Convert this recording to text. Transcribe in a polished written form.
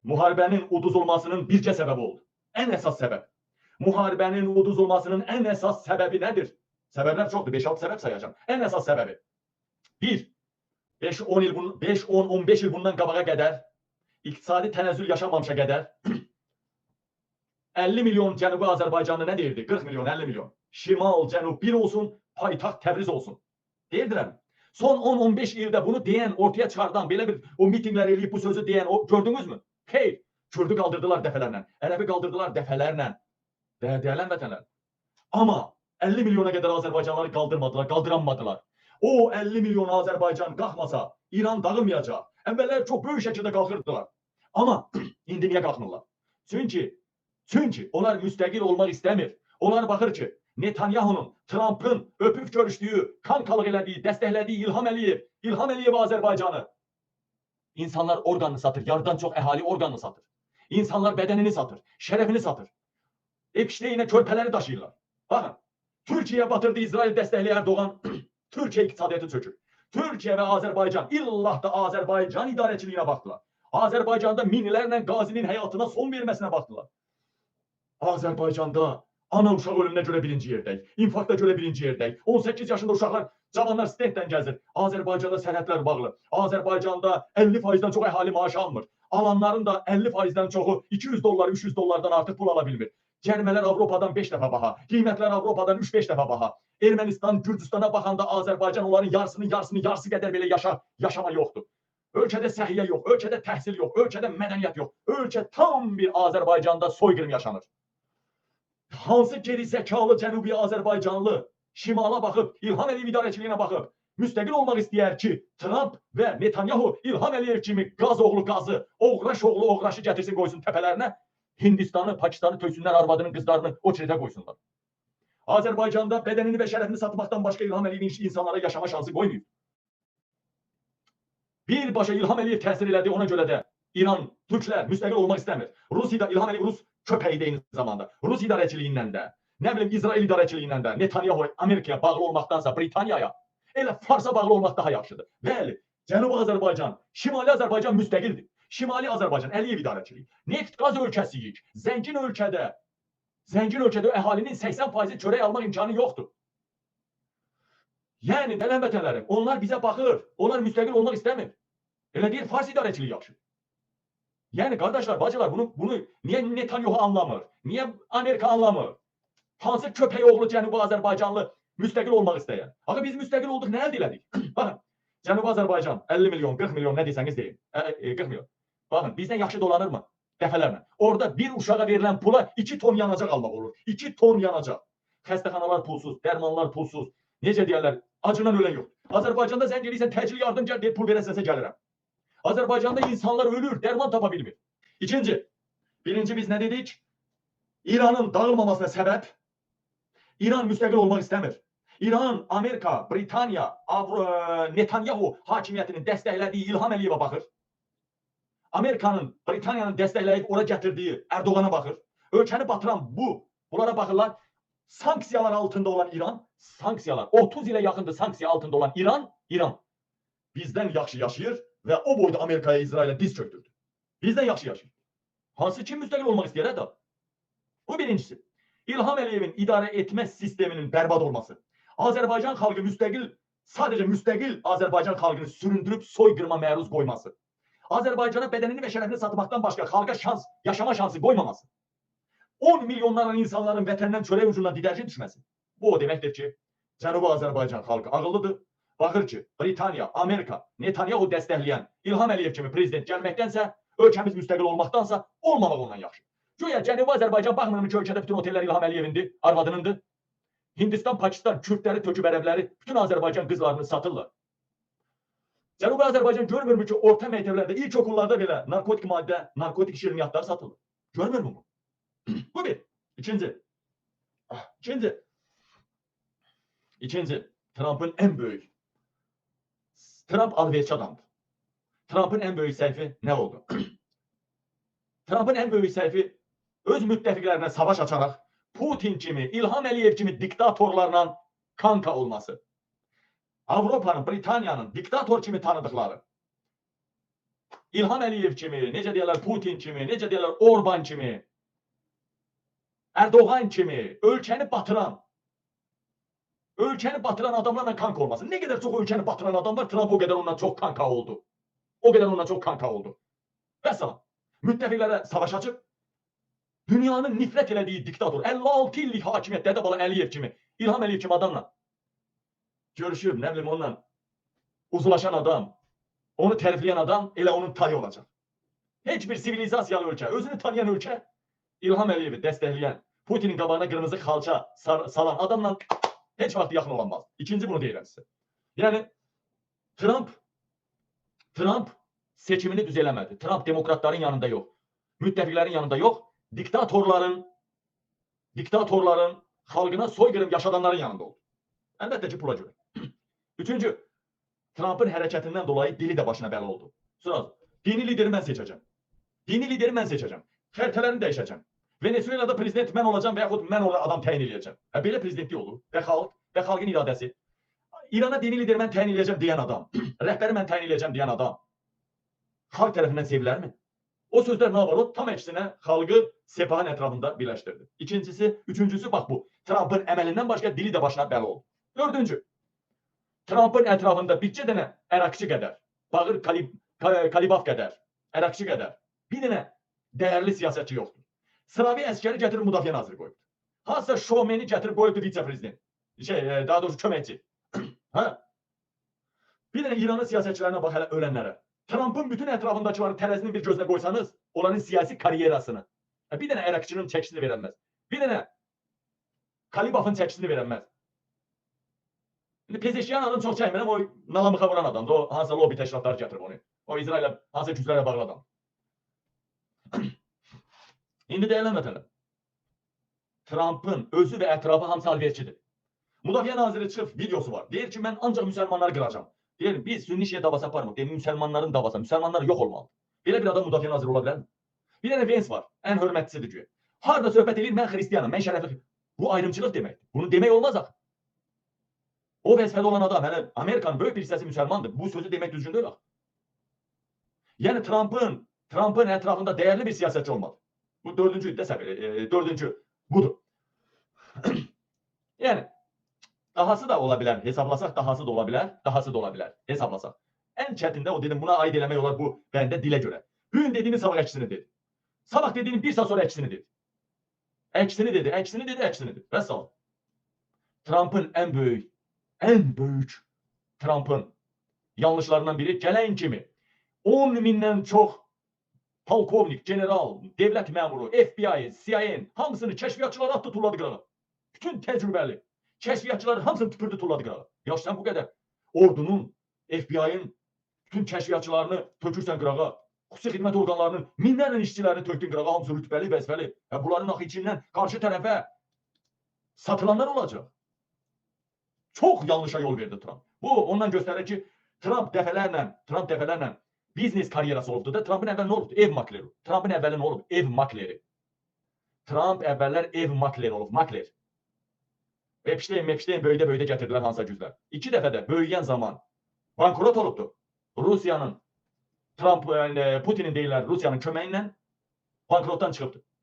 Müharibənin uduz olmasının bircə səbəbi oldu. Ən əsas səbəb. Müharibənin uduz olmasının ən əsas səbəbi nədir? Səbəblər çoxdur, 5-6 səbəb sayacağım. Ən əsas səbəbi. 1. 5-10-15 il bundan qabağa qədər, iqtisadi tənəzzül yaşanmamışa qədər 50 milyon Cənubi Azərbaycanlı nə deyirdi? 40 milyon, 50 milyon. Şimal, Cənub bir olsun, paytaxt Təbriz olsun. Deyirdirəm. Son 10-15 ildə bunu deyən, ortaya çıxardan, belə bir o mitinglər eləyib bu sözü deyən, gördünüzmü? Xeyr. Kürdü qaldırdılar dəfələrlə, Ərəbi qaldırdılar dəfələrlə. Dəyərli vətənlər. Amma 50 milyona qədər Azərbaycanlıları qaldırmadılar, qaldıranmadılar. O 50 milyon Azərbaycan qalxmasa, İran dağılmayacaq. Əvvəllər çox böyük şəkildə qalxırdılar. Amma indi niyə qalxmırlar? Çünki onlar müstəqil olmaq istəmir. Onlar baxır ki, Netanyahunun, Trump'ın öpüb görüşdüyü, kankalıq elədiyi, dəstəklədiyi İlham Əliyev Azərbaycanı. İnsanlar orqanını satır, yarıdan çox əhali orqanını satır. İnsanlar bədənini satır, şərəfini satır. Epşteyinə körpələri daşıyırlar. Baxın, Türkiyə batırdı, İsrail dəstəkli Erdoğan, Türkiyə iqtisadiyyatı çökür. Türkiyə və Azərbaycan illah da Azərbaycan idarəçiliyinə baxdılar. Azərbaycanda minlərlə qazinin həyatına son verməsinə baxdılar. Azərbaycanda ana uşaq ölümünə görə birinci yerdəyik. İnfarkta görə birinci yerdəyik. 18 yaşında uşaqlar, cavanlar stentdən gəzir. Azərbaycanda sərhədlər bağlı. Azərbaycanda 50%-dən çox əhali maaş almır. Alanların da 50%-dən çoxu 200 dollar, 300 dollardan artıq pul ala bilmir. Cərimələr Avropadan 5 dəfə baha, qiymətlər Avropadan 3-5 dəfə baha. Ermənistan, Gürcüstana baxanda Azərbaycan onların yarısı qədər belə yaşama yoxdur. Ölkədə səhiyyə yox, ölkədə təhsil yox, ölkədə mədəniyyət yox. Ölkə tam bir Azərbaycanda soyqırım yaşanır. Hansı geri zəkalı Cənubi Azərbaycanlı şimala baxıb, İlham Əliyev idarəçiliyinə baxıb, müstəqil olmaq istəyər ki, Trump və Netanyahu İlham Əliyev kimi qaz oğlu qazı, oğraş oğlu oğraşı gətirsin qoysun təpələrinə, Hindistanı, Pakistanı töksünlər, arvadının qızlarını o çirətə qoysunlar. Azərbaycanda bədənini və şərəfini satmaqdan başqa İlham Əliyevin insanlara yaşama şansı qoymuyor. Birbaşa İlham Əliyev təsir elədi, ona görə də İran, Türklər müstəqil olmaq istəmir. Rusiyada İlham Əliyev Rus köpəyi eyni zamanda. Rus idarəçiliyindən də, nə bilim İsrail idarəçiliyindən də, Netanyahu Amerikaya bağlı olmaqdansa Britaniyaya, elə Farsa bağlı olmaq daha yaxşıdır. Bəli, Cənubi Azərbaycan, Şimali Azərbaycan müstəqildir. Şimali Azərbaycan Əliyev idarəçiliyi. Neft qaz ölkəsiyik. Zəngin ölkədə əhalinin 80%-i çörək almaq imkanı yoxdur. Yəni, dələn vətənlərim, onlar bizə baxır, onlar müstəqil olmaq istəmir. Elə deyir, Fars idarəçiliyi yaxşı. Yəni, qardaşlar, bacılar, bunu niyə Netanyahu anlamır? Niyə Amerika anlamır? Hansı köpək oğlu Cənubi Azərbaycanlı müstəqil olmaq istəyər? Axı biz müstəqil olduq, nə əldə elədik? Baxın, Cənubi Azərbaycan 50 milyon, 40 milyon, nə desəniz deyin. 40 milyon. Baxın, bizdən yaxşı dolanır mı? Dəfələrlə. Orada bir uşağa verilən pula 2 ton yanacaq almaq olur. 2 ton yanacaq. Xəstəxanalar pulsuz, dərmanlar pulsuz. Necə deyərlər, acından ölən yox. Azərbaycanda zəng eləyirsən, təcili yardım gəl, deyir, pul verəsəsə gəlirəm. Azərbaycanda insanlar ölür, dərman tapa bilmir. Birinci biz nə dedik? İranın dağılmamasına səbəb, İran müstəqil olmaq istəmir. İran, Amerika, Britaniya, Netanyahu hakimiyyətinin dəstəklədiyi İlham Əliyevə baxır. Amerikanın, Britaniyanın dəstəkləyib ora gətirdiyi Erdoğana baxır. Ölkəni batıran bunlara baxırlar. Sanksiyalar altında olan İran, 30 ilə yaxındır sanksiya altında olan İran bizdən yaxşı yaşayır və o boyda Amerikaya, İsrailə diz çöktürdü. Bizdən yaxşı yaşayır. Hansı kim müstəqil olmaq istəyər da? Bu birincisi. İlham Əliyevin idarə etmə sisteminin bərbad olması. Azərbaycan xalqı sadəcə müstəqil Azərbaycan xalqını süründürüb soyqırıma məruz qoyması. Azərbaycana bədənini və şərəfini satmaqdan başqa xalqa yaşama şansı qoymaması. 10 milyonlarla insanların vətəndən çörək ucundan didərci düşməsi. Bu o deməkdir ki, Cənubi Azərbaycan xalqı ağıllıdır. Baxır ki, Britaniya, Amerika, Netanyahu dəstəkləyən İlham Əliyev kimi prezident gəlməkdənsə, ölkəmiz müstəqil olmaqdansa olmamaq ondan yaxşı. Güya Cənubi Azərbaycan baxmır ki, ölkədə bütün otellər İlham Əliyevindir, arvadınındır. Hindistan, Pakistan, Kürdləri, töküb ərəbləri, bütün Azərbaycan qızlarını satırlar. Cənubi Azərbaycan görmürmü ki, orta məktəblərdə, ilk okullarda belə narkotik maddə, narkotik şirniyyatlar satılır. Görmür mü bu? Bu bir. İkinci, Trump'ın ən böyük. Trump alverçi adamdır. Trump'ın ən böyük səhvi nə oldu? Trump'ın ən böyük səhvi öz müttəfiqlərinə savaş açaraq Putin kimi, İlham Əliyev kimi diktatorlarla kanka olması. Avropanın, Britaniyanın diktator kimi tanıdıkları İlham Əliyev kimi, necə deyirlər Putin kimi, necə deyirlər Orban kimi, Erdoğan kimi ölkəni batıran adamlarla kanka olmasın. Ne kadar çok ölkəni batıran adam var, Trump o kadar ondan çok kanka oldu. O kadar ondan çok kanka oldu. Vəssalam. Müttəfiqlərə savaş açıb, dünyanın nifrət elədiyi diktator, 56 illik hakimiyyət Dədə Bala Əliyev kimi, İlham Əliyev kimi adamla görüşüb, nə bilim onunla uzlaşan adam, onu tərifləyən adam elə onun tayı olacaq. Heç bir sivilizasiyalı ölkə, özünü tanıyan ölkə, İlham Əliyevi dəstəkləyən, Putinin qabağına qırmızı xalça salan adamla heç vaxt yaxın olamaz. İkinci bunu deyirəm sizə. Yəni, Trump seçimini düz eləmədi. Trump demokratların yanında yox, müttəfiqlərin yanında yox, diktatorların xalqına soyqırım yaşadanların yanında oldu. Əlbəttə ki, pula görə. Üçüncü, Trump'ın hərəkətindən dolayı dili də başına bəla oldu. Sonra, dini lideri mən seçəcəm. Dini lideri mən seçəcəm. Xəritələrini dəyişəcəm. Venezuela'da prezident mən olacağım və yaxud mən orada adam təyin edəcəm. Belə prezidentlik olur. Və xalqın iradəsi. İrana dini lideri mən təyin edəcəm deyən adam, rəhbəri mən təyin edəcəm deyən adam xalq tərəfindən sevilərmi? O sözlər nə var? O tam əksinə xalqı sepahın ətrafında birləşdirdi. Üçüncüsü bax bu. Trump'ın əməlindən başqa dili də başına bəla oldu. Dördüncü, Trump'ın ətrafında bircə dənə əraqçı qədər, Bağır Kalibaf qədər, əraqçı qədər bir dənə dəyərli siyasətçi yoxdur. Sıravi əskəri gətirib müdafiə naziri qoyubdur. Hansısa şovmeni gətirib qoyubdur vitse-prezident. Daha doğrusu köməkçi. Bir dənə İranın siyasətçilərinə bax hələ ölənlərə. Trump'ın bütün ətrafındakıları tərəzinin bir gözünə qoysanız, onların siyasi karyerasını, bir dənə əraqçının çəkisini verənməz. Bir dənə Kalibaf'ın çəkisini verənməz. Pezeşkiyan adını çox çəkmirəm, o nalamıqa vuran adamdır. O hansısa lobi təşkilatları gətirib onu. O İsrail'lə hansısa güclərlə bağlı adam. İndi deyilən məsələ. Trump'ın özü və ətrafı hamısı alverçidir. Müdafiə naziri çıxıb videosu var. Deyir ki, mən ancaq müsəlmanları qıracam. Deyir, biz sünni şiə davası aparmıq. Deyir, müsəlmanların davası. Müsəlmanlar yox olmalı. Belə bir adam müdafiə naziri ola bilərmi? Bir dənə Vance var. Ən hörmətlisidir ki. Harada söhbət edir, mən xristiyanım, mən şərəfli. Bu ayrımçılıq deməkdir. Bunu demək olmaz axı. O vəzifədə olan adam, hələ Amerikanın böyük bir hissəsi müsəlmandır. Bu sözü demək düzgün deyil axı. Yəni Trump'ın ətrafında dəyərli bir siyasətçi olmalı. Bu dördüncü budur. Yəni dahası da ola bilər, hesablasaq dahası da ola bilər, hesablasaq. Ən çətində o dedim, buna aid eləmək olar bu bəndə dilə görə. Bugün dediğinin sabah əksini dedi. Sabah dediğinin bir saat sonra əksini dedi. Əksini dedi. Vəssalam. Trump'ın ən böyük Trump'ın yanlışlarından biri gələn kimi 10 mindən çox polkovnik, general, devlət məmuru, FBI, CIA, hamısını kəşfiyyatçıları attı, tulladı qırağa. Bütün təcrübəli kəşfiyyatçıları hamısını tüpürdü, tulladı qırağa. Ya sən bu qədər ordunun, FBI'nin bütün kəşfiyyatçılarını tökürsən qırağa, xüsusi xidmət orqanlarının minlərlə işçilərini tökdün qırağa, hamısı rütbəli, vəzifəli. Bunların axı içindən qarşı tərəfə satılanlar olacaq. Çox yanlışa yol verdi Trump. Bu ondan göstərir ki, Trump dəfələrlə biznes karyerası olubdu da. Trump'ın əvvəl nə olubdu? Ev makleri. Trump'ın əvvəli nə olub? Ev makleri. Trump əvvəllər ev makleri olub. Makler. Epstein böyüdə gətirdilər hansısa güclər. 2 dəfə də böyüyən zaman bankrot olubdu. Rusiyanın, Putinin deyirlər, Rusiyanın köməyi ilə bankrotdan çıxıbdı.